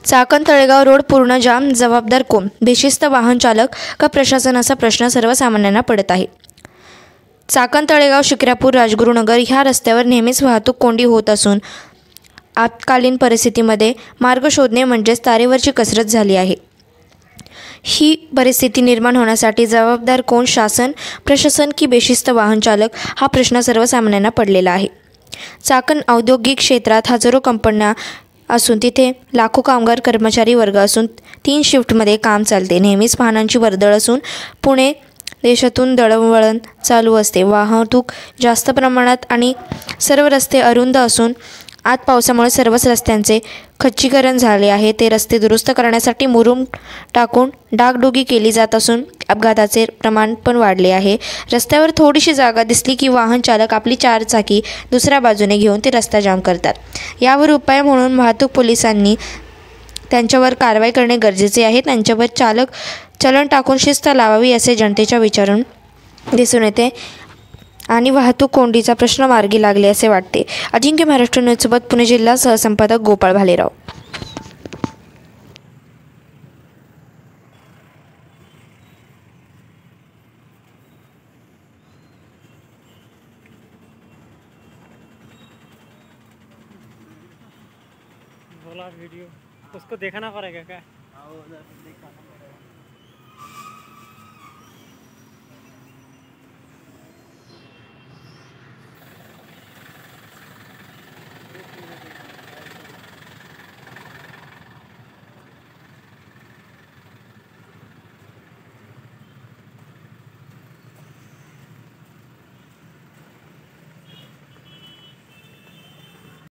Chakan Talegaon road पूर्ण जाम, जबाबदार कोण? बेशिस्त वाहन चालक का प्रशासन असा प्रश्न सर्वसामान्यांना पडत आहे। चाकण तळेगाव शिक्रापूर राजगुरुनगर ह्या रस्त्यावर नेहमीच वाहतूक कोंडी होत असून आपत्कालीन परिस्थितीमध्ये मार्ग शोधणे म्हणजेच तारेवरची कसरत झाली आहे। ही परिस्थिती निर्माण होण्यासाठी जबाबदार कोण? शासन, प्रशासन की बेशिस्त वाहन चालक हा प्रश्न सर्वसामान्यांना पडलेला आहे। चाकण औद्योगिक क्षेत्रात हजारो कंपन्या असून तिथे लाखो कामगार कर्मचारी वर्ग असून 3 शिफ्टमध्ये काम चालते। नेहमीच वाहनांची वर्दळ असून पुणे देशातून दळणवळण चालू असते। वाहतूक जास्त प्रमाणात आणि सर्व रस्ते अरुंद असून आत पावसामुळे सर्वच रस्त्यांचे खच्चीकरण झाले आहे। ते रस्ते दुरुस्त करण्यासाठी मुरुम टाकून डागडुगी केली जात असून अपघाताचे प्रमाण पण वाढले आहे। रस्त्यावर थोडीशी जागा दिसली की वाहन चालक आपली 4 चाकी दुसऱ्या बाजूने घेऊन ते रस्ता जाम करतात। यावर उपाय म्हणून वाहतूक पोलिसांनी त्यांच्यावर कारवाई करणे गरजेचे आहे। त्यांच्यावर चलन टाकून शिस्त लावावी असे जनतेच्या विचारून दिसून येते आणि वाहतूक कोंडीचा प्रश्न मार्गी लागले असे वाटते। अजिंक्य महाराष्ट्र न्यूजसोबत पुणे जिल्हा सहसंपादक गोपाळ भालेराव। बोला वीडियो उसको देखना पड़ेगा क्या?